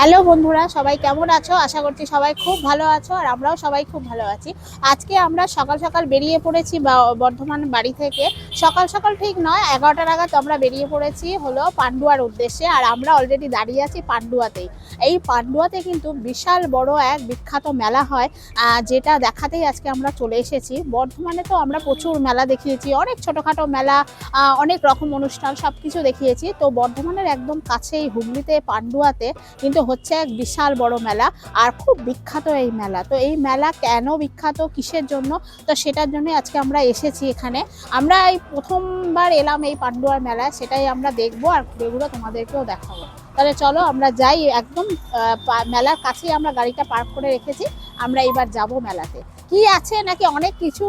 Hello বন্ধুরা, সবাই কেমন আছো? আশা করছি সবাই খুব ভালো আছো, আর আমরাও সবাই খুব ভালো আছি। আজকে আমরা সকাল সকাল বেরিয়ে পড়েছি বর্ধমান বাড়ি থেকে। সকাল সকাল ঠিক নয়, 11টা নাগাদ আমরা বেরিয়ে পড়েছি হলো পান্ডুয়ার উদ্দেশ্যে। আর আমরা অলরেডি দাঁড়িয়ে আছি পান্ডুয়াতেই। এই পান্ডুয়াতে কিন্তু বিশাল বড় এক বিখ্যাত মেলা হয়, যেটা দেখাতেই আজকে আমরা চলে এসেছি। বর্ধমানে তো আমরা প্রচুর মেলা দেখিয়েছি, অনেক ছোটোখাটো মেলা, অনেক রকম অনুষ্ঠান সব কিছু দেখিয়েছি। তো বর্ধমানের একদম কাছেই হুগলিতে পান্ডুয়াতে কিন্তু হচ্ছে এক বিশাল বড় মেলা, আর খুব বিখ্যাত এই মেলা। তো এই মেলা কেন বিখ্যাত, কিসের জন্য, তো সেটার জন্য আজকে আমরা এসেছি এখানে। আমরা এই প্রথমবার এলাম এই পান্ডুয়ার মেলায়, সেটাই আমরা দেখবো আর ঘুরে তোমাদেরকেও দেখাবো। তাহলে চলো আমরা যাই। একদম মেলার কাছেই আমরা গাড়িটা পার্ক করে রেখেছি। আমরা এবার যাব মেলাতে। কি আছে নাকি অনেক কিছু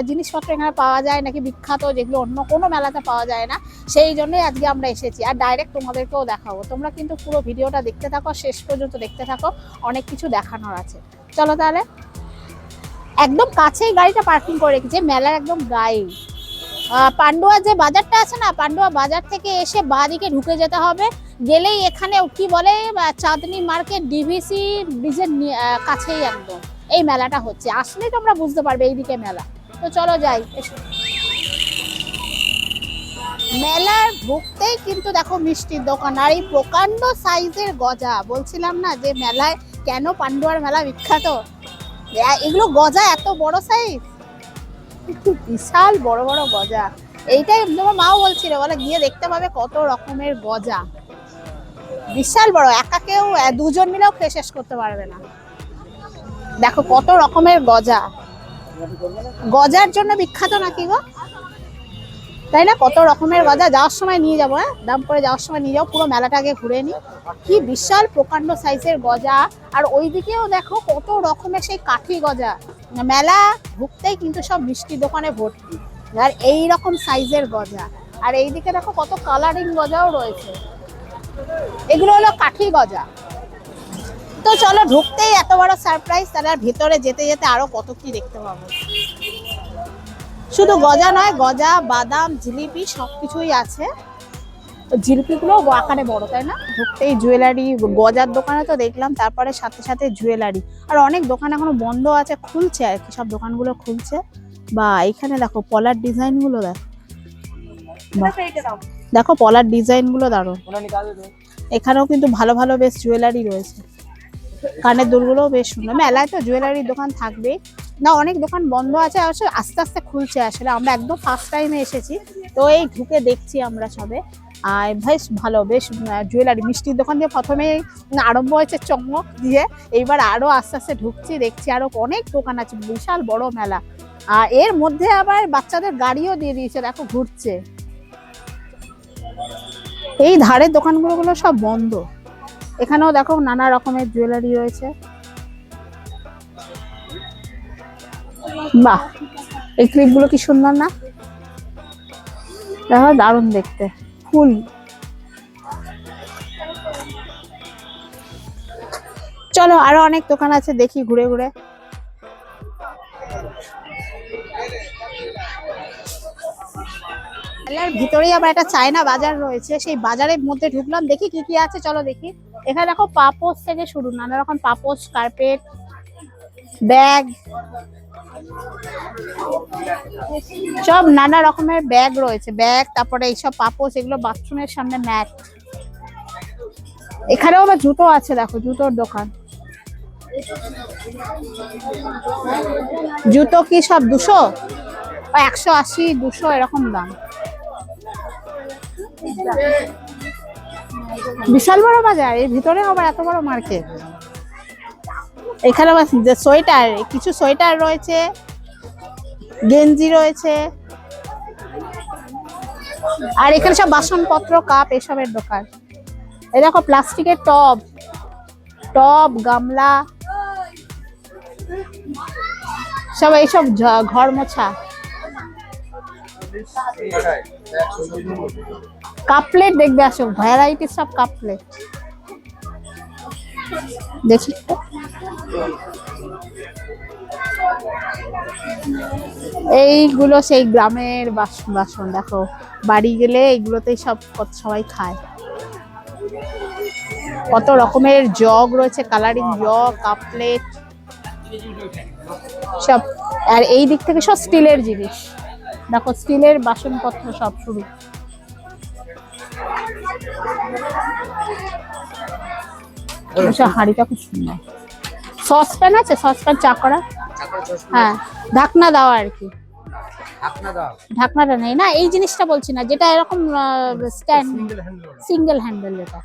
জিনিসপত্র এখানে পাওয়া যায় নাকি বিখ্যাত, যেগুলো অন্য কোনো মেলাতে পাওয়া যায় না, সেই জন্যই আজকে আমরা এসেছি। আর ডাইরেক্ট তোমাদেরকেও দেখাবো। তোমরা কিন্তু পুরো ভিডিওটা দেখতে থাকো, শেষ পর্যন্ত দেখতে থাকো, অনেক কিছু দেখানোর আছে। চলো তাহলে। একদম কাছেই গাড়িটা পার্কিং করে রেখেছি, মেলার একদম গায়ে। পান্ডুয়া যে বাজারটা আছে না, পান্ডুয়া বাজার থেকে এসে বাঁদিকে ঢুকে যেতে হবে। গেলেই এখানে কি বলে চাঁদনি মার্কেট ডিভিসি ব্রিজের কাছেই একদম এই মেলাটা হচ্ছে। আসলেই তোমরা বুঝতে পারবে এইদিকে মেলা। তো চলো যাই। মেলার ঢুকতেই কিন্তু দেখো মিষ্টির দোকান, আর এই প্রকাণ্ড সাইজের গজা। বলছিলাম না যে মেলায় কেন পান্ডুয়ার মেলা বিখ্যাত, এগুলো গজা এত বড় সাইজ, বিশাল বড় বড় গজা। এইটাই তোমার মাও বলছিল, বলে গিয়ে দেখতে পাবে কত রকমের গজা, বিশাল বড়। একা কেউ দুজন মিলেও খেয়ে শেষ করতে পারবে না। দেখো কত রকমের গজা, গজার জন্য বিখ্যাত নাকি গো, তাই না? কত রকমের গজা। যাওয়ার সময় নিয়ে যাবো, দাম করে যাওয়ার সময় নিয়ে যাবো, পুরো মেলাটাকে ঘুরে নি। কি বিশাল প্রকাণ্ড সাইজের গজা। আর ওইদিকেও দেখো কত রকমের সেই কাঠি গজা। মেলা ঢুকতেই কিন্তু সব মিষ্টি দোকানে ভর্তি, আর এই রকম সাইজের গজা। আর এইদিকে দেখো কত কালারিং গজাও রয়েছে, এগুলো হলো কাঠি গজা। তো চলো, ঢুকতেই এত বড় সারপ্রাইজ, তাহলে ভিতরে যেতে যেতে আরো কত কি দেখতে পাবো। শুধু গজা নয়, গজা, বাদাম, জিলিপি সবকিছুই আছে। জিলিপিগুলো আকারে বড়, তাই না? ঢুকতেই জুয়েলারি, গজার দোকানে তো দেখলাম, তারপরে সাথে সাথে জুয়েলারি। আর অনেক দোকান এখনো বন্ধ আছে, খুলছে আর কি, সব দোকানগুলো খুলছে। বা এখানে দেখো পলার ডিজাইন গুলো, দেখো পলার ডিজাইন গুলো দারুণ। এখানেও কিন্তু ভালো ভালো বেশ জুয়েলারি রয়েছে, কানের দুলগুলোও বেশ সুন্দর। মেলায় তো জুয়েলারির দোকান থাকবেই না, অনেক দোকান বন্ধ আছে, অবশ্য আস্তে আস্তে খুলছে। আসলে আমরা একদম ফার্স্ট টাইমে এসেছি, তো এই ঢুকে দেখছি আমরা সবে। আর বেশ ভালো, বেশ জুয়েলারি, মিষ্টির দোকান দিয়ে প্রথমে আরম্ভ হয়েছে চমক দিয়ে, এইবার আরো আস্তে আস্তে ঢুকছি, দেখছি আরো অনেক দোকান আছে, বিশাল বড় মেলা। আর এর মধ্যে আবার বাচ্চাদের গাড়িও দিয়ে দিয়েছে, দেখো ঘুরছে। এই ধারের দোকানগুলো সব বন্ধ। এখানেও দেখো নানা রকমের জুয়েলারি রয়েছে। বাহ, এই ক্লিপগুলো কি সুন্দর না, দেখো দারুণ দেখতে। ফুল, চলো আরো অনেক দোকান আছে, দেখি ঘুরে ঘুরে। মেলার ভিতরেই আবার একটা চায়না বাজার রয়েছে, সেই বাজারের মধ্যে ঢুকলাম, দেখি কি কি আছে, চলো দেখি। এখানে দেখো পাপোশ থেকে শুরু, নানা রকম পাপোশ, কার্পেট, ব্যাগ, সব নানা রকমের ব্যাগ রয়েছে, ব্যাগ, তারপরে এইসব পাপোশ, এগুলো বাথরুমের সামনে ম্যাট। এখানেও আবার জুতো আছে, দেখো জুতোর দোকান। জুতো কি সব 200, 180, 200 এরকম দাম। বিশাল বড় বাজার, এর ভিতরে আবার এত বড় মার্কেট। এখানে আবার সোয়েটার, কিছু সোয়েটার রয়েছে, গেঞ্জি রয়েছে। আর এখানে সব বাসনপত্র, কাপ, এসবের দোকান। এই দেখো প্লাস্টিকের টব, টব, গামলা, সব এইসব ঘর মোছা। কাপ প্লেট দেখবে, আসো ভ্যারাইটির সব কাপ প্লেট দেখি। এইগুলো সেই গ্রামের বাসন, দেখো বাড়ি গেলে এইগুলোতেই সব সবাই খায়। কত রকমের জগ রয়েছে, কালারিং জগ, কাপ প্লেট সব। আর এই দিক থেকে সব স্টিলের জিনিস, দেখো স্টিলের বাসনপত্র সব শুরু। হাঁড়িটা খুব সুন্দর। সসপ্যান আছে, সসপ্যান চা করা, হ্যাঁ ঢাকনা দেওয়া আর কি। ঢাকনাটা নেই না, এই জিনিসটা বলছি না, যেটা এরকম স্ট্যান্ড সিঙ্গেল হ্যান্ডেল, যেটা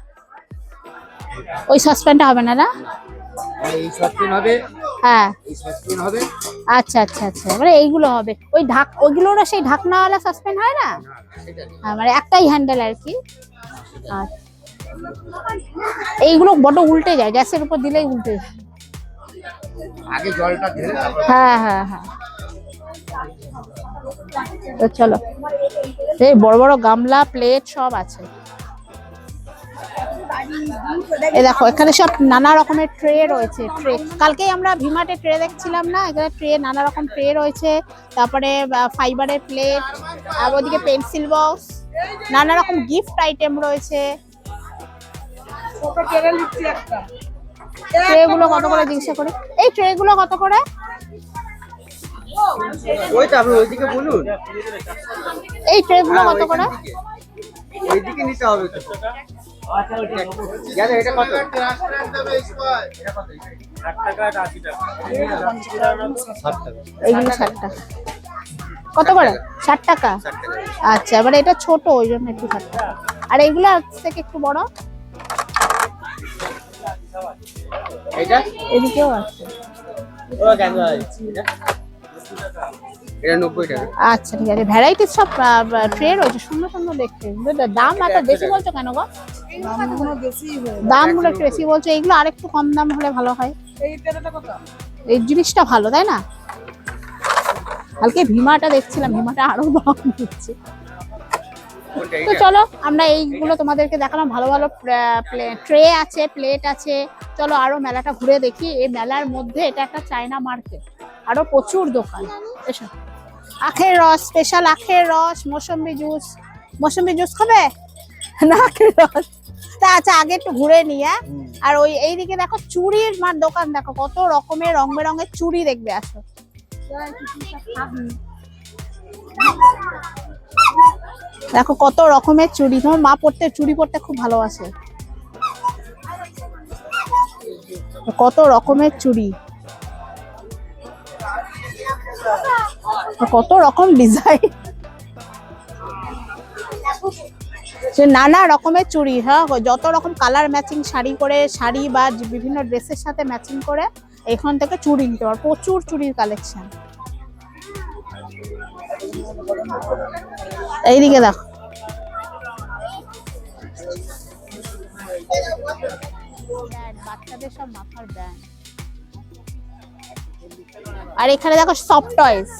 ওই সসপ্যানটা হবে না, না এই সসপ্যান হবে, হ্যাঁ এই সসপ্যান হবে। আচ্ছা আচ্ছা আচ্ছা, মানে এইগুলো হবে ওই ওইগুলোরও সেই ঢাকনাওয়ালা সসপ্যান হয় না, হ্যাঁ মানে একটাই হ্যান্ডেল আর কি। আচ্ছা, এইগুলো বড় উল্টে যায়, গ্যাসের উপর দিলেই উল্টে যায়। আগে জলটা ঢেলে হ্যাঁ হ্যাঁ হ্যাঁ। তো চলো, এই বড় বড় গামলা, প্লেট সব আছে। এই দেখো এখানে সব নানা রকমের ট্রে রয়েছে। ট্রে কালকেই আমরা ভিমার্টে ট্রে দেখছিলাম না, এখানে ট্রে, নানা রকম ট্রে রয়েছে। তারপরে ফাইবারের প্লেট, আর ওদিকে পেন্সিল বক্স, নানা রকম গিফট আইটেম রয়েছে। ট্রে গুলো কত করে জিজ্ঞাসা করে? এই ট্রে গুলো কত করে? ওইটা আপনি ওইদিকে বলুন। এই ট্রে গুলো কত করে? এইদিকে নিতে হবে তো। জানেন এটা কত? এটা কত? 60 টাকা আর 80 টাকা। 60 টাকা। এইগুলো 60 টাকা। কত করে? 60 টাকা। আচ্ছা, এবারে এটা ছোট, ওই জন্য একটু 60 টাকা। আর এইগুলো থেকে একটু বড়, এটা এদিকেও আছে। ও কেন আছে এটা? এটা 90 টাকা। আচ্ছা ঠিক আছে, ভ্যারাইটিস সব ট্রে রয়েছে, সুন্দর সুন্দর দেখতে। দাম এত বেশি বলছো কেন গো? দামগুলো একটু বেশি বলছো, এইগুলো আরেকটু কম দাম হলে ভালো হয়। এই জিনিসটা ভালো, তাই না? কালকে ভিমাটা দেখছিলাম, ভিমাটা আরো দাম দিচ্ছে। তো চলো, আমরা এইগুলো তোমাদেরকে দেখালাম। ভালো ভালো ট্রে আছে, প্লেট আছে। চলো আরো মেলাটা ঘুরে দেখি। এই মেলার মধ্যে এটা একটা চায়না মার্কেট, আরো প্রচুর দোকান। এসো, আখের রস, স্পেশাল আখের রস, মৌসুম্বি জুস। মৌসুম্বি জুস খাবে না? আখের রস। তা আচ্ছা, আগে একটু ঘুরে নিই। আর ওই এইদিকে দেখো চুড়ির দোকান, দেখো কত রকমের রং বেরঙের চুড়ি দেখবে, আসো। দেখো কত রকমের চুড়ি, তোমার মা চুড়ি পরতে খুব ভালোবাসে। কত রকমের চুড়ি, কত রকম ডিজাইন, নানা রকমের চুড়ি। হ্যাঁ, যত রকম কালার ম্যাচিং শাড়ি করে, শাড়ি বা বিভিন্ন ড্রেসের সাথে ম্যাচিং করে এখান থেকে চুড়ি নিতে পারো। প্রচুর চুড়ির কালেকশন। এইদিকে দেখো, বাচ্চাদের সব মাথার ব্যান্ড। আর এখানে দেখো সফট টয়েস,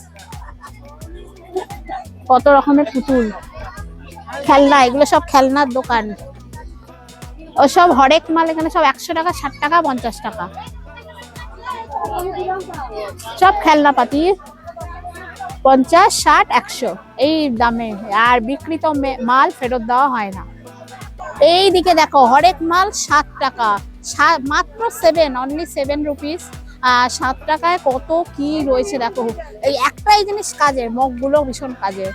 কত রকমের পুতুল, খেলনা। এগুলো সব খেলনার দোকান। ও সব হরেক মাল এখানে সব 100 টাকা, 60 টাকা, 50 টাকা, সব খেলনা পাতি 50, 60, 100 এই দামে। আর বিক্রিত মাল ফেরত দেওয়া হয় না। এই দিকে দেখো হরেক মাল 7 টাকা, মাত্র 7, অনলি 7 রুপিস। 7 টাকায় কত কি রয়েছে দেখো। এই একটাই জিনিস কাজের, মগগুলো ভীষণ কাজের।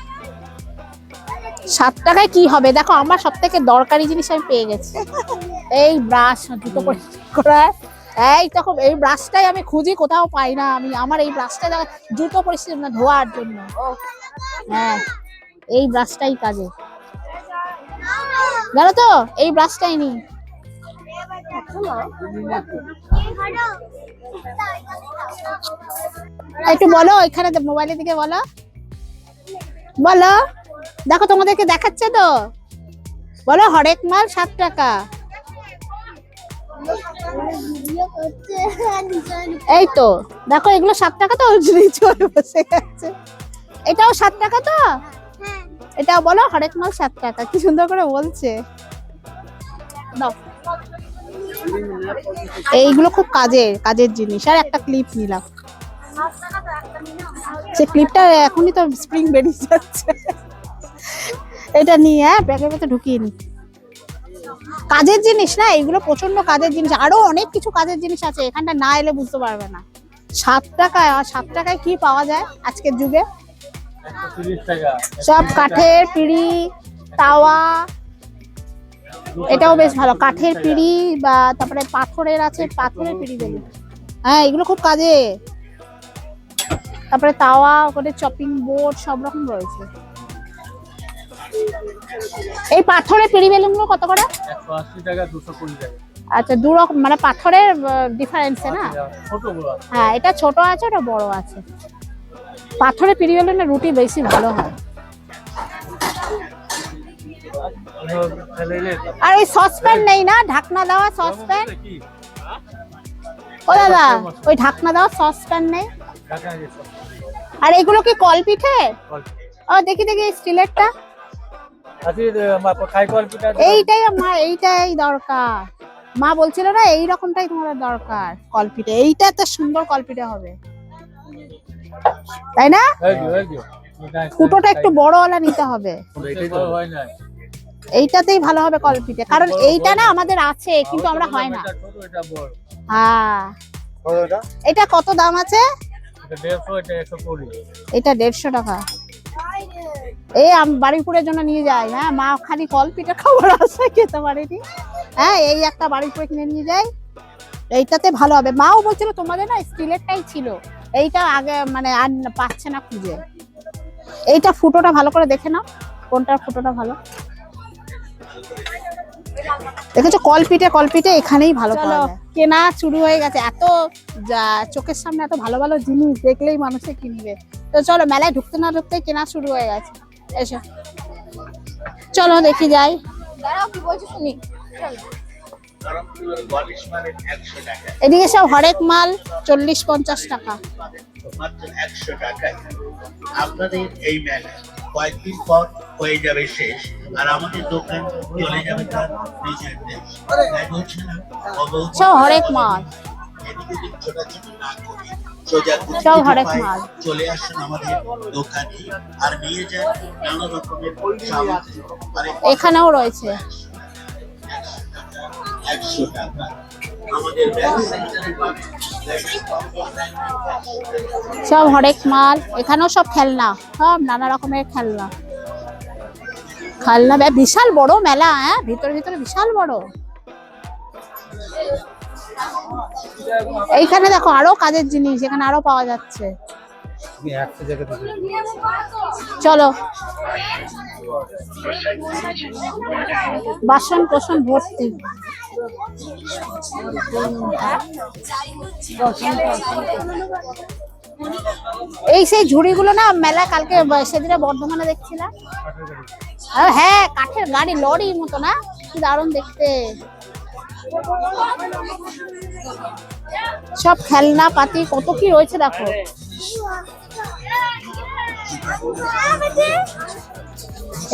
7 টাকায় কি হবে দেখো। আমার সব থেকে দরকারি জিনিস আমি পেয়ে গেছি, এই ব্রাশ, জুতো পরিষ্কার করার। এই তখন এই ব্রাশটাই আমি খুঁজি, কোথাও পাই না আমি। আমার এই ব্রাশটা জুতো পরিষ্কার না, ধোয়ার জন্য। হ্যাঁ, এই ব্রাশটাই কাজে, জানো তো? এই ব্রাশটাই নি। একটু বলো, এখানে মোবাইলের দিকে বলো, বলো। দেখো তোমাদেরকে দেখাচ্ছে তো, বলো হরেক মাল 7 টাকা। এই তো দেখো, এগুলো 7 টাকা তো, বসে গেছে। এটাও 7 টাকা তো, এটাও বলো হরেক মাল 7 টাকা। কি সুন্দর করে বলছে। এইগুলো খুব কাজের জিনিস। আর একটা ক্লিপ নিলাম, সে ক্লিপটা এখনই তো স্প্রিং বেরিয়ে যাচ্ছে। এটা নিয়ে ব্যাগের মধ্যে ঢুকিয়ে নি। কাজের জিনিস না এগুলো, প্রচন্ড কাজের জিনিস। আরো অনেক কিছু কাজের জিনিস আছে, এখানটা না এলে বুঝতে পারবে না। 7 টাকায়, আর 7 টাকায় কি পাওয়া যায় আজকের যুগে? 130 টাকা। সব কাঠের পিঁড়ি, তাওয়া, এটাও বেশ ভালো। কাঠের পিঁড়ি বা তারপরে পাথরের আছে, পাথরের পিঁড়ি বলি। হ্যাঁ এগুলো খুব কাজে। তারপরে তাওয়া, ওখানে চপিং বোর্ড সব রকম রয়েছে। এই পাথরের পিঁড়ি বেলুনগুলো কত করে? 180 টাকা, 220 টাকা। আচ্ছা, দু রকম, মানে পাথরের ডিফারেন্সে না? ছোট বড় আছে। হ্যাঁ, এটা ছোট আছে, ওটা বড় আছে। পাথরের পিঁড়ি বেলুনের রুটি বেশি ভালো হয়। আর ওই সসপ্যান নেই না, ঢাকনা দেওয়া সসপ্যান? ও দাদা, ওই ঢাকনা দেওয়া সসপ্যান নেই? আর এগুলো কি কল পিঠে? ও দেখি দেখি স্টিলেরটা। এইটাই মা, এইটাই দরকার। মা বলছিল না এই রকমটাই তোমাদের দরকার কলপিঠে। এইটা তো সুন্দর কলপিঠে হবে, তাই না? ফুটোটা একটু বড়ওয়ালা নিতে হবে, এইটাতেই ভালো হবে কলপিঠে। কারণ এইটা না আমাদের আছে, কিন্তু আমরা হয় না। হ্যাঁ, এটা কত দাম আছে? এটা 150 টাকা। এই বাড়িপুরের জন্য নিয়ে যাই। হ্যাঁ, মা খালি কলপিঠে খাবার আছে, খেতে পারেনি। হ্যাঁ, এই একটা বাড়িপুরে কিনে নিয়ে যাই, এইটাতে ভালো হবে। মাও বলছিল তোমাদের না স্টিলেরটাই ছিল, এইটা আগে মানে আর পাচ্ছে না খুঁজে। এইটা ফুটোটা ভালো করে দেখে নাও, কোনটার ফুটোটা ভালো। দেখেছো, কলপিঠে কলপিঠে এখানেই ভালো পাওয়া যায়। কেনা শুরু হয়ে গেছে, এত চোখের সামনে এত ভালো ভালো জিনিস দেখলেই মানুষে কিনবে। তো চলো, মেলায় ঢুকতে না ঢুকতে কেনা শুরু হয়ে গেছে। এসো চলো দেখি যাই। দাঁড়াও, কি বলছো শুনি। এদিকে সব হরেক মাল 40-50 টাকা। আপনাদের এই মেলা কয়েকদিন পর হয়ে যাবে শেষ, আর আমাদের দোকান চলে যাবে তার নিজের দেশ। সব হরেক মাল, ছোটাছুটি না করে সোজা সব হরেক মাল। চলে আসুন আমাদের দোকানে আর নিয়ে যান নানা রকমের সামগ্রী। এখানেও রয়েছে 100 টাকা। আমাদের ব্যাগ সেন্টারে পাবেন সব হরেক মাল। এখানেও সব খেলনা, সব নানা রকমের খেলনা। খেলনা বিশাল বড় মেলা। হ্যাঁ, ভিতরে ভিতরে বিশাল বড়। এইখানে দেখো আরো কাজের জিনিস, এখানে আরো পাওয়া যাচ্ছে। চলো, বাসন কোসন ভর্তি। এই সেই ঝুড়িগুলো না মেলা কালকে সেদিনে বর্ধমানে দেখছিলাম। হ্যাঁ, কাঠের গাড়ি, লরি মতো না, কি দারুণ দেখতে। সব খেলনা পাতি কত কি রয়েছে দেখো।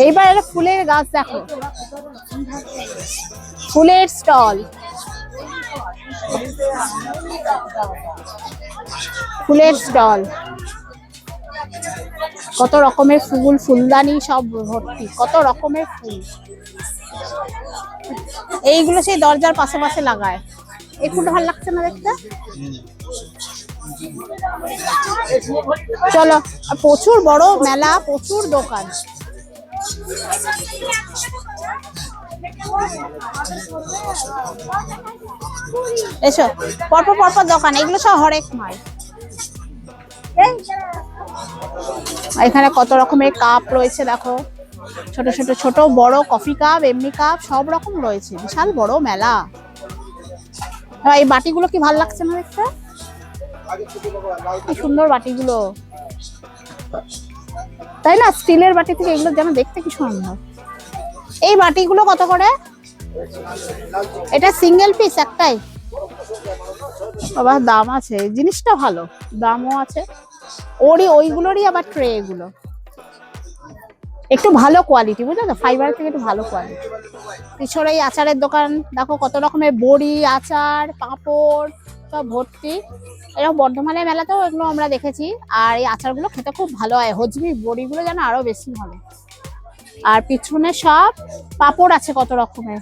এইবার একটা ফুলের গাছ দেখো, ফুলের স্টল। ফুলের স্টল, কত রকমের ফুল, ফুলদানি সব ভর্তি, কত রকমের ফুল। এইগুলো সেই দরজার পাশে পাশে লাগায়। এই ফুলটা ভালো লাগছে না দেখতে? চলো, প্রচুর বড় মেলা, প্রচুর দোকান। এসো, পরপর পরপর দোকান, এগুলো সব হরেক মাল। এখানে কত রকমের কাপ রয়েছে দেখো, ছোট ছোট ছোট বড় কফি কাপ, এমনি কাপ, সব রকম রয়েছে। বিশাল বড় মেলা। এই বাটিগুলো কি ভালো লাগছে না দেখতে? কি সুন্দর বাটিগুলো, তাই না? স্টিলের বাটি থেকে এগুলো যেন দেখতে কি সুন্দর। এই বাটিগুলো কত করে? এটা সিঙ্গেল পিস একটাই? বাবা, দাম আছে, জিনিসটা ভালো, দামও আছে। ওইগুলোরই আবার ট্রে, এগুলো একটু ভালো কোয়ালিটি, বুঝলো তো, ফাইবার থেকে একটু ভালো কোয়ালিটি। পিছনে এই আচারের দোকান দেখো, কত রকমের বড়ি, আচার, পাঁপড় সব ভর্তি। এরকম বর্ধমানের মেলাতেও এগুলো আমরা দেখেছি। আর এই আচারগুলো খেতে খুব ভালো হয়, হজমি বড়িগুলো যেন আরো বেশি ভালো। আর পিছনে সব পাঁপড় আছে কত রকমের,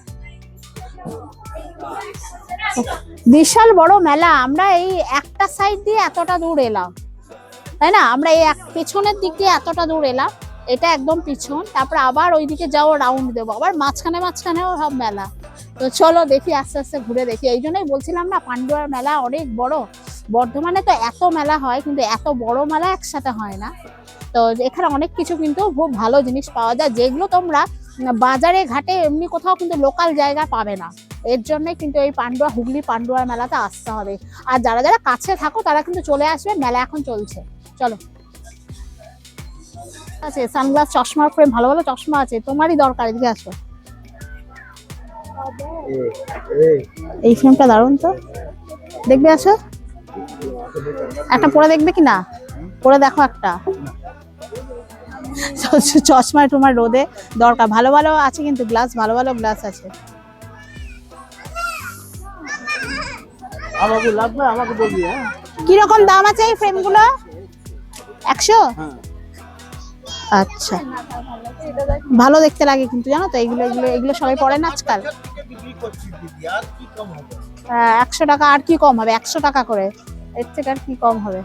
বিশাল বড় মেলা। আমরা এই একটা সাইড দিয়ে এতটা দূর এলাম, তাই না? আমরা এই পেছনের দিক দিয়ে এতটা দূর এলাম, এটা একদম পিছন, তারপর আবার ওইদিকে যাও রাউন্ড দেবো, আবার মাঝখানেও সব মেলা। তো চলো দেখি, আস্তে আস্তে ঘুরে দেখি। এই জন্যই বলছিলাম না, পান্ডুয়ার মেলা অনেক বড়। বর্ধমানে তো এত মেলা হয়, কিন্তু এত বড় মেলা একসাথে হয় না। তো এখানে অনেক কিছু কিন্তু খুব ভালো জিনিস পাওয়া যায়, যেগুলো তোমরা বাজারে ঘাটে এমনি কোথাও কিন্তু লোকাল জায়গা পাবে না। এর জন্যই কিন্তু এই হুগলি পান্ডুয়ার মেলাতে আসতে হবে। আর যারা যারা কাছে থাকো তারা কিন্তু চলে আসবে, মেলা এখন চলছে। চলো। আছে সানগ্লাস, চশমার ফ্রেম, ভালো ভালো চশমা আছে, তোমারই দরকার, এদিকে আসো। এই ফ্রেমটা দারুণ তো, দেখবে? আসো, একটা পরে দেখবে কি না? পরে দেখো একটা। চশমায় তোমার রোদে দরকার। ভালো ভালো আছে কিন্তু গ্লাস, ভালো ভালো গ্লাস আছে। আমাকে লাগবে, আমাকে বলবি। হ্যাঁ, কিরকম দাম আছে এই ফ্রেমগুলো? 100? আচ্ছা, ভালো দেখতে লাগে কিন্তু, জানো তো? এগুলো এগুলো এগুলো সবাই পরে না আজকাল। 100 টাকা, আর কি কম হবে? 100 টাকা করে, এর থেকে আর কি কম হবে?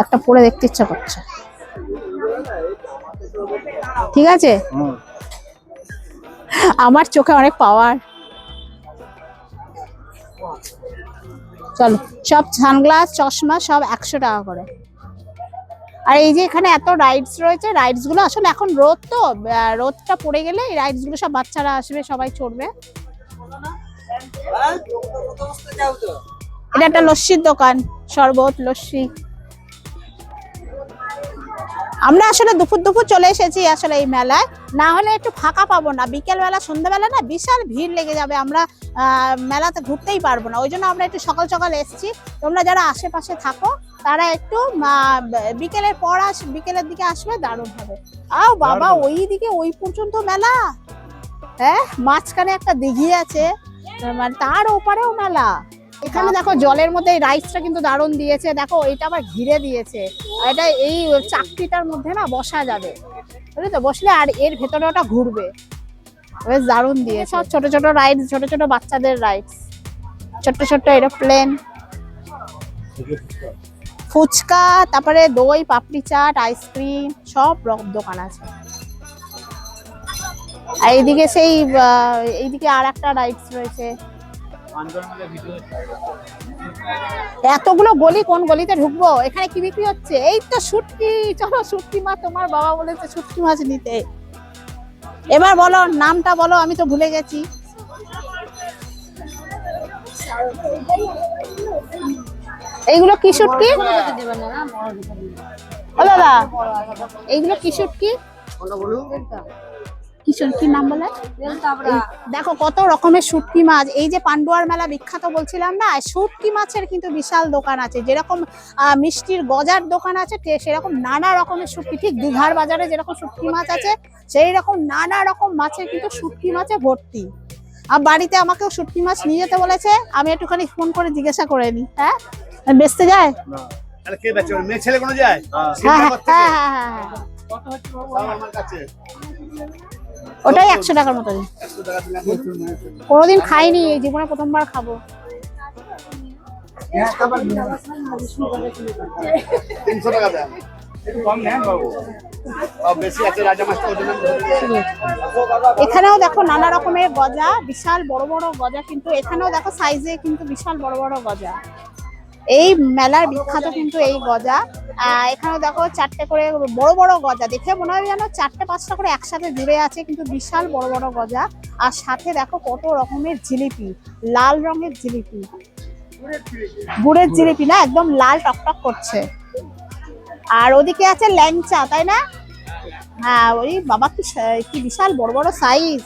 একটা পরে দেখতে ইচ্ছা করছে। ঠিক আছে, আমার চোখে অনেক পাওয়ার। চলো, সব সানগ্লাস, চশমা সব 100 টাকা করে। আর এই যে এখানে এত রাইডস রয়েছে, রাইডস গুলো আসলে এখন রোদ তো, রোদটা পড়ে গেলে এই রাইডস গুলো সব বাচ্চারা আসবে, সবাই চড়বে। এটা একটা লস্যির দোকান, শরবত, লস্যি। আমরা আসলে দুপুর দুপুর চলে এসেছি আসলে এই মেলায়, না হলে একটু ফাঁকা পাবো না। বিকেল বেলা, সন্ধ্যাবেলা না বিশাল ভিড় লেগে যাবে, আমরা মেলাতে ঘুরতেই পারবো না। ওই জন্য আমরা একটু সকাল সকাল এসেছি। তোমরা যারা আশেপাশে থাকো তারা একটু বিকেলের পর বিকেলের দিকে আসবে, দারুণ হবে। আও বাবা, ওই দিকে ওই পর্যন্ত মেলা। হ্যাঁ, মাঝখানে একটা দিঘি আছে, মানে তার ওপারেও মেলা। এখানে দেখো জলের মধ্যে এই রাইসটা কিন্তু দারুণ দিয়েছে, দেখো এটা আবার ঘিরে দিয়েছে। এটা এই চাকরিটার মধ্যে না বসা যাবে, বুঝলি তো? বসলে আর এর ভেতরে ওটা ঘুরবে, বেশ দারুণ দিয়েছে। সব ছোট ছোট রাইড, ছোট ছোট বাচ্চাদের রাইডস, ছোট্ট ছোট্ট এরোপ্লেন, ফুচকা, তারপরে দই, পাপড়ি চাট, আইসক্রিম, সব রকম দোকান আছে। আর এইদিকে এইদিকে আর একটা রাইডস রয়েছে। এতগুলো গলি, কোন গলিতে ঢুকবো? এখানে কি বিক্রি হচ্ছে? এই তো শুটকি। চলো, শুটকি মাছ, তোমার বাবা বলেছে শুটকি মাছ নিতে। এবার বলো, নামটা বলো, আমি তো ভুলে গেছি। এইগুলো কি শুটকি? ও দাদা, এইগুলো কি শুটকি? কি নাম বলে? দেখো কত রকমের শুটকি মাছ। এই যে পান্ডুয়ার মেলা বিখ্যাত বলছিলাম না, শুটকি মাছের কিন্তু বিশাল দোকান আছে। যেরকম মিষ্টির গজার দোকান আছে, সেরকম নানা রকমের শুটকি। ঠিক দীঘার বাজারে যেরকম শুটকি মাছ আছে, সেই রকম নানা রকম মাছের কিন্তু শুটকি মাছে ভর্তি। আর বাড়িতে আমাকেও শুটকি মাছ নিয়ে যেতে বলেছে, আমি একটুখানি ফোন করে জিজ্ঞাসা করে নি। হ্যাঁ, বেচতে যায়? কে বেচে? মেয়ে ছেলে কোনো যায়? ওটাই 100 টাকার মতো। কোনোদিন খাইনি, এই জীবনে প্রথমবার খাবো। 300 টাকা দেন, একটু কম নেন বাবু, বেশি আছে রাজা মাছটা। এখানেও দেখো নানা রকমের গজা, বিশাল বড় বড় গজা, কিন্তু এখানেও দেখো সাইজে কিন্তু বিশাল বড় বড় গজা। এই মেলার বিখ্যাত কিন্তু এই গজা। এখানে দেখো 4টে করে বড় বড় গজা, দেখে মনে হয় যেন 4-5টা করে একসাথে জুড়ে আছে, কিন্তু বিশাল বড় বড় গজা। আর সাথে দেখো কত রকমের জিলিপি, লাল রঙের জিলিপি, গুড়ের জিলিপি না, একদম লাল টকটক করছে। আর ওদিকে আছে ল্যাংচা, তাই না? হ্যাঁ, ওই বাবা, কি বিশাল বড় বড় সাইজ,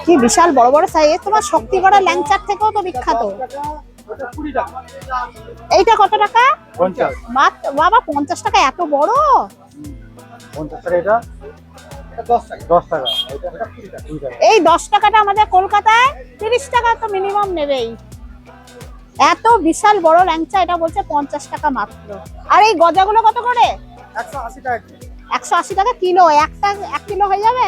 কি বিশাল বড় বড় সাইজ। তোমার শক্তিগড়ের ল্যাংচার থেকেও তো বিখ্যাত। এইটা কত টাকা? 50 মাত্র। বাবা, 50 টাকা? এত বড়? 50 টাকা। এটা 10 টাকা। 10 টাকা। এটা 20 টাকা। এই 10 টাকাটা আমাদের কলকাতায় 30 টাকা তো মিনিমাম নেবেই। এত বিশাল বড় ল্যাংচা, এটা বলছে 50 টাকা মাত্র। আর এই গজাগুলো কত করে? 180 টাকা। 180 টাকা কিলো, একটা 1 কিলো হয়ে যাবে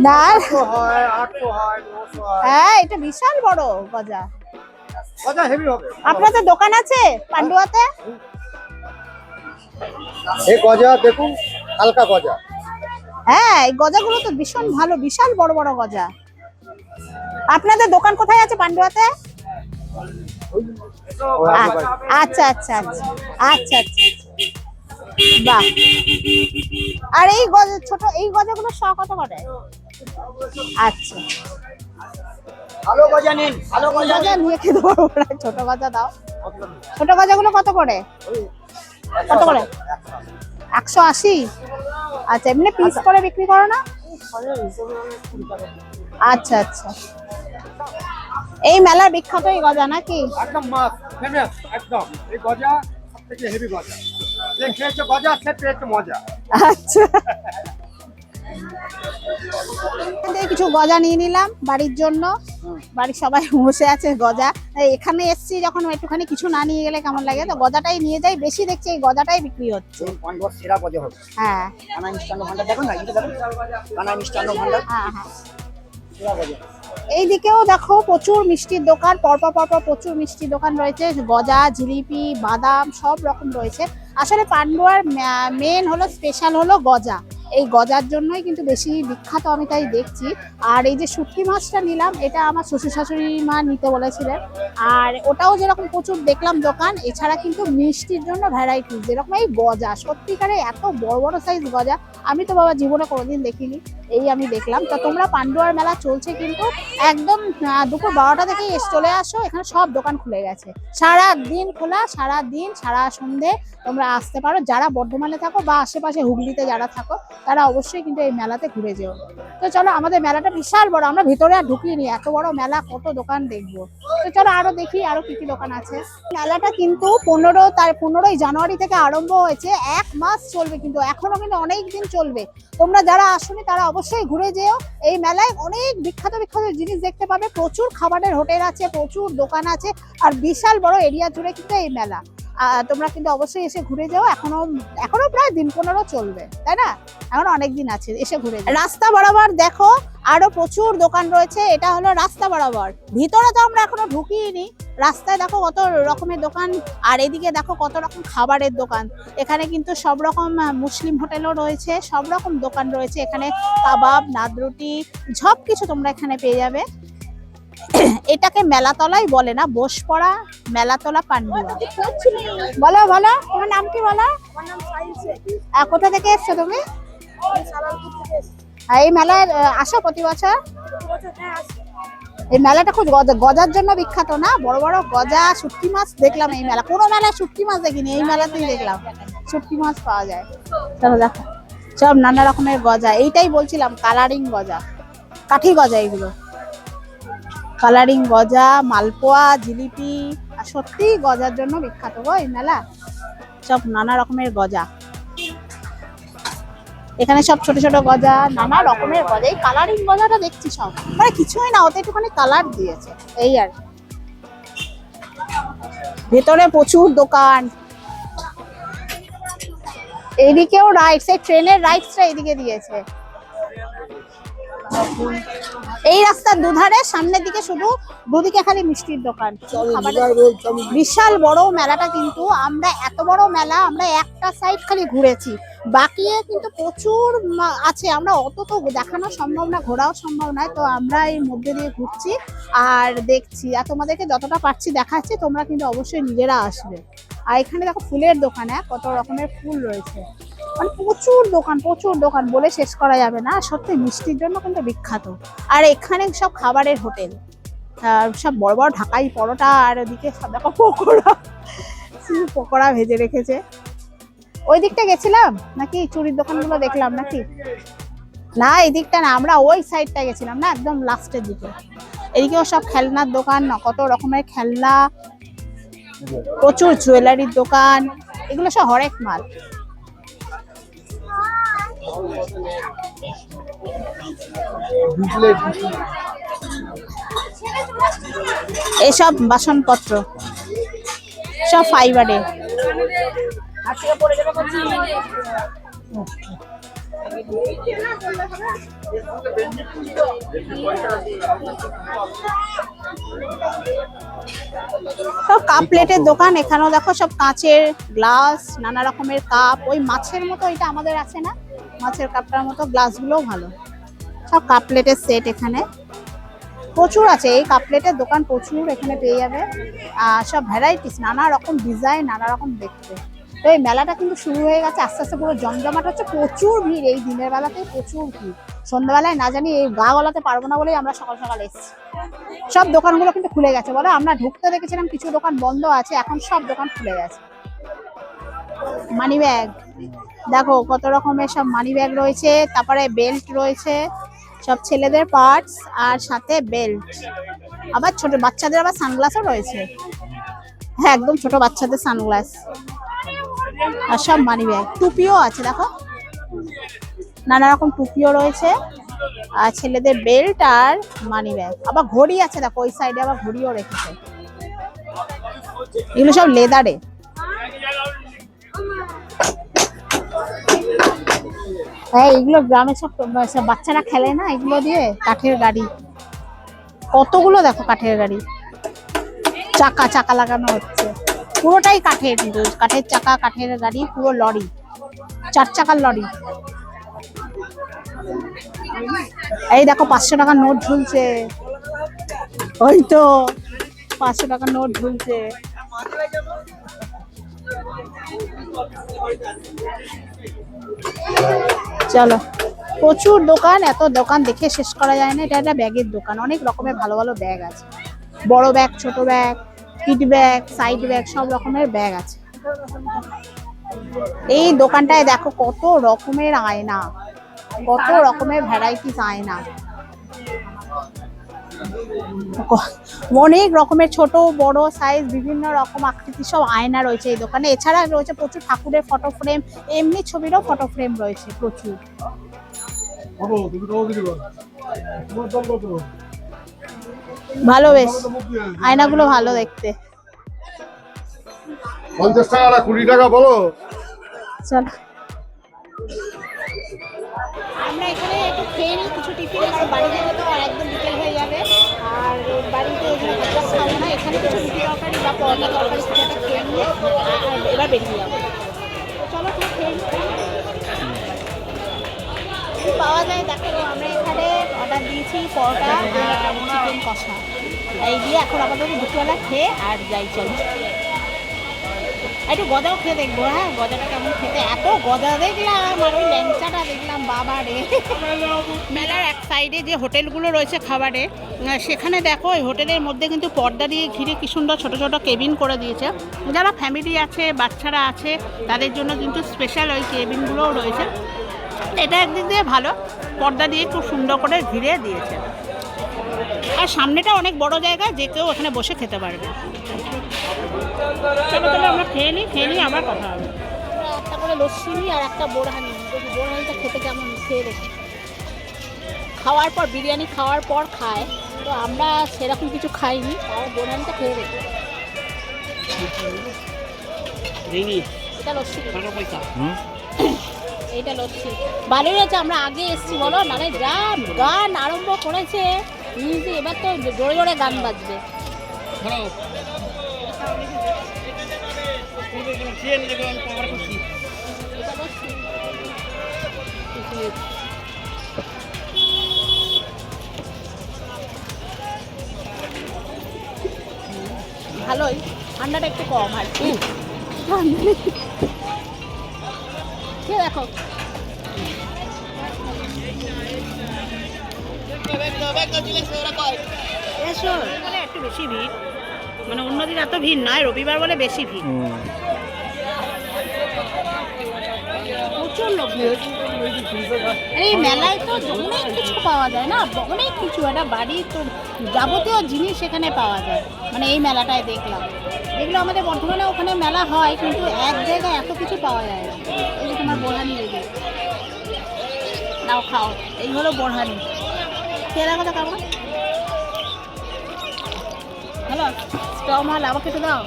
না? 800 হয়, 800 হয়, 900 হয়। হ্যাঁ, এটা বিশাল বড় গজা। গজা হেভি হবে। আপনাদের দোকান আছে পান্ডুয়াতে? এই গজা দেখুন, হালকা গজা। হ্যাঁ, এই গজাগুলো তো ভীষণ ভালো, বিশাল বড় বড় গজা। আপনাদের দোকান কোথায় আছে পান্ডুয়াতে? আচ্ছা আচ্ছা আচ্ছা আচ্ছা আচ্ছা, বাহ। আর এই গজা, ছোট এই গজাগুলো শ কত করে? আচ্ছা, ভালো গজা নিন, ভালো গজা। গজা নিয়ে খেতে পারবো না, ছোট গজা দাও। ছোট গজাগুলো কত করে? কত করে? 180। আচ্ছা, এমনি পিস করে বিক্রি করো না? আচ্ছা আচ্ছা। এই মেলার বিখ্যাত এই গজা নাকি? একদম মাছ ফেমাস, একদম। এই গজা সবথেকে হেভি গজা। যে খেয়েছে গজা সে পেয়েছে মজা। আচ্ছা, এখান থেকে কিছু গজা নিয়ে নিলাম বাড়ির জন্য। বাড়ির সবাই বসে আছে গজা। এখানে এসছি যখন একটুখানি কিছু না নিয়ে গেলে কেমন লাগে, তো গজাটাই নিয়ে যাই। বেশি দেখছি এই গজাটাই বিক্রি হচ্ছে। পান্ডুয়ার সেরা গজা হবে। হ্যাঁ কানা মিষ্টান্ন ভান্ডার দেখুন না, এটা দেখুন, কানা মিষ্টান্ন ভান্ডার হ্যাঁ হ্যাঁ। সেরা গজা। এইদিকেও দেখো প্রচুর মিষ্টির দোকান, পরপর পরপর প্রচুর মিষ্টির দোকান রয়েছে। গজা, জিলিপি, বাদাম সব রকম রয়েছে। আসলে পান্ডুয়ার মেন হলো, স্পেশাল হলো গজা। এই গজার জন্যই কিন্তু বেশি বিখ্যাত, আমি তাই দেখছি। আর এই যে শুটকি মাছটা নিলাম, এটা আমার শ্বশুর শাশুড়ি মা নিতে বলেছিলেন। আর ওটাও যেরকম প্রচুর দেখলাম দোকান, এছাড়া কিন্তু মিষ্টির জন্য ভ্যারাইটি, যেরকম এই গজা, সত্যিকারে এত বড় বড় সাইজ গজা আমি তো বাবা জীবনে কোনোদিন দেখিনি, এই আমি দেখলাম। তো তোমরা পান্ডুয়ার মেলা চলছে কিন্তু একদম দুপুর 12টা থেকেই চলে আসো, এখানে সব দোকান খুলে গেছে, সারা দিন খোলা, সারা দিন সারা সন্ধে তোমরা আসতে পারো। যারা বর্ধমানে থাকো বা আশেপাশে হুগলিতে যারা থাকো, তারা অবশ্যই কিন্তু এই মেলাতে ঘুরে যেও। তো চলো, আমাদের মেলাটা বিশাল বড়, আমরা ভিতরে আর ঢুকিনি, এত বড় মেলা কত দোকান দেখবো। তো চলো আরো দেখি আরো কি কি দোকান আছে। মেলাটা কিন্তু 15ই জানুয়ারি থেকে আরম্ভ হয়েছে, 1 মাস চলবে, কিন্তু এখনো কিন্তু অনেক দিন চলবে। তোমরা যারা আসোনি তারা অবশ্যই ঘুরে যেও। এই মেলায় অনেক বিখ্যাত বিখ্যাত জিনিস দেখতে পাবে, প্রচুর খাবারের হোটেল আছে, প্রচুর দোকান আছে, আর বিশাল বড় এরিয়া জুড়ে কিন্তু এই মেলা। তোমরা কিন্তু অবশ্যই এসে ঘুরে যাও। এখনো প্রায় দিন 15 চলবে, তাই না? এখন অনেক দিন আছে, এসে ঘুরে যাও। রাস্তা বরাবর দেখো আরো প্রচুর দোকান রয়েছে, এটা হলো রাস্তা বরাবর। ভিতরে তো আমরা এখনো ঢুকিনি। রাস্তায় দেখো কত রকমের দোকান, আর এদিকে দেখো কত রকম খাবারের দোকান। এখানে কিন্তু সব রকম মুসলিম হোটেলও রয়েছে, সব রকম দোকান রয়েছে এখানে, কাবাব, নাদরুটি, সব কিছু তোমরা এখানে পেয়ে যাবে। এটাকে মেলাতলাই বলে না, বসপড়া মেলাতলা পান্ডুয়া। বলো বলো, তোমার নাম কি বলো? কোথা থেকে এসছো তুমি? এই মেলায় আসো প্রতি বছর? এই মেলাটা খুব গজার জন্য বিখ্যাত না? বড় বড় গজা, শুটকি মাছ দেখলাম এই মেলা, কোনো মেলায় শুটকি মাছ দেখিনি, এই মেলাতেই দেখলাম শুটকি মাছ পাওয়া যায়। চলো দেখো, সব নানা রকমের গজা। এইটাই বলছিলাম, কালারিং গজা, কাঠি গজা এগুলো, কালারিং গজা, মালপোয়া, জিলিপি। আর সত্যি গজার জন্য বিখ্যাত গো এই মেলা, সব নানা রকমের গজা। এখানে সব ছোট ছোট গজা, নানা রকমের গজা। এই কালারিং গজাটা দেখছি সব, মানে কিছুই না, ওতে একটুখানি কালার দিয়েছে, এই আর। ভেতরে প্রচুর দোকান। এইদিকেও রাইটস, এই ট্রেনের রাইটসটা এইদিকে দিয়েছে। এই রাস্তার দুধারে সামনের দিকে শুধু দুদিকে খালি মিষ্টির দোকান, বিশাল বড় মেলাটা। কিন্তু আমরা এত বড় মেলা আমরা একটা সাইড খালি ঘুরেছি, বাকি কিন্তু প্রচুর আছে, আমরা অত তো দেখানো সম্ভব না, ঘোরাও সম্ভব নয়। তো আমরা এই মধ্যে দিয়ে ঘুরছি আর দেখছি, আর তোমাদেরকে যতটা পারছি দেখাচ্ছি, তোমরা কিন্তু অবশ্যই নিজেরা আসবে। আর এখানে দেখো ফুলের দোকান, কত রকমের ফুল রয়েছে, মানে প্রচুর দোকান, প্রচুর দোকান, বলে শেষ করা যাবে না। সত্যি মিষ্টির জন্য কিন্তু বিখ্যাত। আর এখানে সব খাবারের হোটেল, সব বড় বড় ঢাকাই পরোটা, আর ওদিকে সব দেখো পকোড়া, পকোড়া ভেজে রেখেছে। ওই দিকটা গেছিলাম নাকি, চুরির দোকানগুলো দেখলাম নাকি? না, এই দিকটা না, আমরা ওই সাইডটা গেছিলাম না, একদম লাস্টের দিকে। এদিকেও সব খেলনার দোকান, কত রকমের খেলনা, প্রচুর জুয়েলারির দোকান, এগুলো সব হরেক মাল। এসব বাসনপত্র সব ফাইবারের। সব কাপ প্লেটের দোকান। এখানেও দেখো সব কাঁচের গ্লাস, নানা রকমের কাপ। ওই মাছের মতো এটা আমাদের আছে না, মাছের কাপটার মতো গ্লাসগুলোও ভালো। সব কাপ প্লেটের সেট এখানে প্রচুর আছে। এই কাপ প্লেটের দোকান প্রচুর এখানে পেয়ে যাবে। আর সব ভ্যারাইটিস, নানা রকম ডিজাইন, নানা রকম দেখতে। তো এই মেলাটা কিন্তু শুরু হয়ে গেছে আস্তে আস্তে, পুরো জমজমাট হচ্ছে। প্রচুর ভিড় এই দিনের বেলাতে, প্রচুর ভিড়। সন্ধ্যাবেলায় না জানি এই গা গলাতে পারবো না বলেই আমরা সকাল সকাল এসেছি। সব দোকানগুলো কিন্তু খুলে গেছে বলো। আমরা ঢুকতে দেখেছিলাম কিছু দোকান বন্ধ আছে, এখন সব দোকান খুলে গেছে। মানি ব্যাগ দেখো, কত রকমের সব মানি ব্যাগ রয়েছে। তারপরে বেল্ট রয়েছে, সব ছেলেদের পার্টস, আর সাথে বেল্ট। আবার ছোট বাচ্চাদের আবার সানগ্লাসও রয়েছে। হ্যাঁ, একদম ছোট বাচ্চাদের সানগ্লাস। আর সব মানি ব্যাগ। টুপিও আছে দেখো, নানা রকম টুপিও রয়েছে। আর ছেলেদের বেল্ট আর মানি ব্যাগ। আবার ঘড়ি আছে দেখো, ওই সাইডে আবার ঘড়িও রেখেছে। এগুলো সব লেদারে। হ্যাঁ, এগুলো গ্রামে সব বাচ্চারা খেলে না, এগুলো দিয়ে। কাঠের গাড়ি কতগুলো দেখো, কাঠের গাড়ি। চাকা চাকা লাগানো হচ্ছে, পুরোটাই কাঠের। কিন্তু কাঠের চাকা, কাঠের গাড়ি, পুরো লরি, 4 চাকার লরি। এই দেখো 500 টাকার নোট ঝুলছে। ওই তো 500 টাকার নোট ঝুলছে। চলো, প্রচুর দোকান। এত দোকান দেখে শেষ করা যায় না। এটা একটা ব্যাগের দোকান, অনেক রকমের ভালো ভালো ব্যাগ আছে। বড় ব্যাগ, ছোট bag, kid bag, side bag, সব রকমের ব্যাগ আছে। এই দোকানটায় দেখো কত রকমের আয়না, কত রকমের ভ্যারাইটিস আয়না। অনেক রকমের ছোট বড় সাইজ, বিভিন্ন রকম আকৃতির সব আয়না রয়েছে এই দোকানে। এছাড়া রয়েছে প্রচুর ঠাকুরের ফটো ফ্রেম, এমনি ছবিরও ফটো ফ্রেম রয়েছে প্রচুর। ভালো, বেশ আয়নাগুলো ভালো দেখতে। 50 টাকা না 20 টাকা বলো। চলো, আমরা এখানে একটু খেয়ে নিই কিছু টিফিন। আর বাড়ি থেকে তো আর একদম বিকেল হয়ে যাবে। আর বাড়িতে এখানে ভাত খাবো না, এখানে কিছু রুটি তরকারি বা পরোটা তরকারি কিছু একটা খেয়ে নিয়ে আর এবার বেরিয়ে যাবো। চলো, তুমি খেয়ে নিই। কি পাওয়া যায় দেখো, আমরা এখানে অর্ডার দিয়েছি পরোটা আর চিকেন কষা। এই দিয়ে এখন আপাতত দুপুরবেলা খেয়ে আর যাই। চলো, একটু গজাও খেয়ে দেখবো। হ্যাঁ, গজাটা কেমন খেতে। এত গজা দেখলাম আর ওই ল্যাংচাটা দেখলাম, বাবা রে। মেলার এক সাইডে যে হোটেলগুলো রয়েছে খাবারে, সেখানে দেখো ওই হোটেলের মধ্যে কিন্তু পর্দা দিয়ে ঘিরে কি সুন্দর ছোট ছোট কেবিন করে দিয়েছে। যারা ফ্যামিলি আছে, বাচ্চারা আছে, তাদের জন্য কিন্তু স্পেশাল ওই কেবিনগুলোও রয়েছে। এটা একদিক দিয়ে ভালো, পর্দা দিয়ে খুব সুন্দর করে ঘিরে দিয়েছে। আর সামনেটা অনেক বড় জায়গা, যে কেউ ওখানে বসে খেতে পারবে। চলো তাহলে আমরা খেয়ে নিই আবার কথা হবে। একটা করে লস্যি নিই আর একটা বোরহানি। বোরহানিটা খেতে কেমন খেয়ে দেখি। খাওয়ার পর, বিরিয়ানি খাওয়ার পর খায়, তো আমরা সেরকম কিছু খাইনি। আর বোরহানিটা খেয়ে দেখি। এটা লস্যি, এইটা লস্যি ভালোই হয়েছে। আমরা আগে এসছি বলো, মানে যা গান আরম্ভ করেছে নিজে, এবার তো জোরে জোরে গান বাজবে। ভালোই, ঠান্ডাটা একটু কম আর কি। দেখো একটু বেশি ভিড়, মানে অন্যদিন এত ভিড় নয়, রবিবার বলে বেশি ভিড়। প্রচুর লোক। এই মেলায় তো অনেক কিছু পাওয়া যায় না, অনেক কিছু। একটা বাড়ির তো যাবতীয় জিনিস এখানে পাওয়া যায়। মানে এই মেলাটায় দেখলাম, এগুলো আমাদের বর্ধমানে ওখানে মেলা হয়, কিন্তু এক জায়গায় এত কিছু পাওয়া যায় না। এই যে তোমার বোরহানি রেডি, নাও খাও। এই হলো বোরহানি, খেয়ে দেখো তো কেমন। হ্যালো, স্টল মাল আমাকে একটু দাও।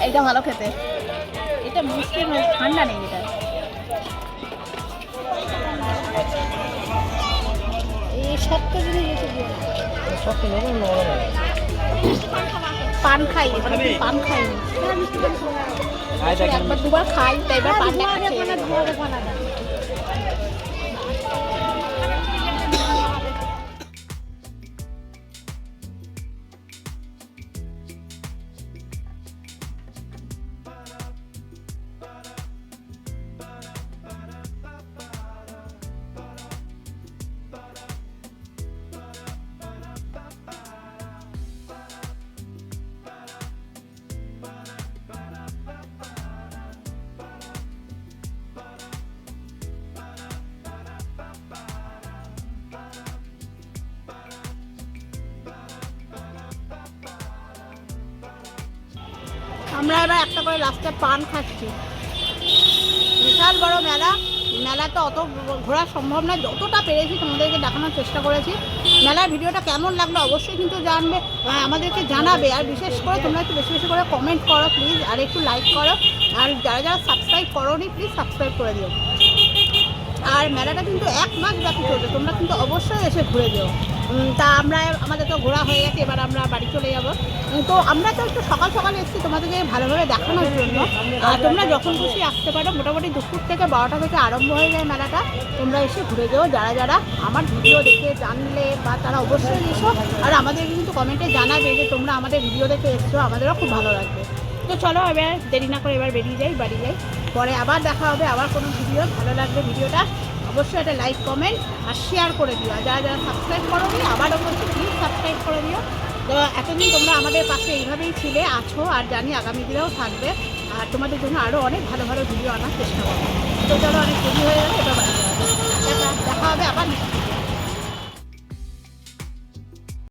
এইটা ভালো খেতে, এটা মিষ্টি ঠান্ডা নেই এটা। এই শক্ত জিনিস পান খাই, পান খাই একবার দুবার খাই, তাই এবার পানটা আমরা এবার একটা করে লাস্টে পান খাচ্ছি। বিশাল বড় মেলা, মেলাতে অত ঘোরা সম্ভব নয়, যতটা পেরেছি তোমাদেরকে দেখানোর চেষ্টা করেছি। মেলার ভিডিওটা কেমন লাগলো অবশ্যই কিন্তু জানবে, আমাদেরকে জানাবে। আর বিশেষ করে তোমরা একটু বেশি বেশি করে কমেন্ট করো প্লিজ, আর একটু লাইক করো, আর যারা যারা সাবস্ক্রাইব করোনি প্লিজ সাবস্ক্রাইব করে দিও। আর মেলাটা কিন্তু 1 মাস ব্যাপী চলবে, তোমরা কিন্তু অবশ্যই এসে ঘুরে যেও। তা আমাদের তো ঘোরা হয়ে গেছে, এবার আমরা বাড়ি চলে যাব। তো আমরা তো একটু সকাল সকাল এসেছি তোমাদেরকে ভালোভাবে দেখানোর জন্য। আর তোমরা যখন খুশি আসতে পারো, মোটামুটি দুপুর থেকে 12টা থেকে আরম্ভ হয়ে যায় মেলাটা। তোমরা এসে ঘুরে যেও, যারা যারা আমার ভিডিও দেখে জানলে বা তারা অবশ্যই এসো। আর আমাদের কিন্তু কমেন্টে জানাবে যে তোমরা আমাদের ভিডিও দেখে এসছো, আমাদেরও খুব ভালো লাগবে। তো চলো এবার দেরি না করে এবার বেরিয়ে যাই, বাড়ি যাই। পরে আবার দেখা হবে আবার কোনো ভিডিও। ভালো লাগবে ভিডিওটা অবশ্যই একটা লাইক কমেন্ট আর শেয়ার করে দিও। আর যারা যারা সাবস্ক্রাইব করো নি আবারও বলছি প্লিজ সাবস্ক্রাইব করে দিও। তো এতদিন তোমরা আমাদের পাশে এইভাবেই ছিলে আছো, আর জানি আগামী দিনেও থাকবে। আর তোমাদের জন্য আরও অনেক ভালো ভালো ভিডিও আনার চেষ্টা করবো। তো চলো অনেক দেরি হয়ে গেছে।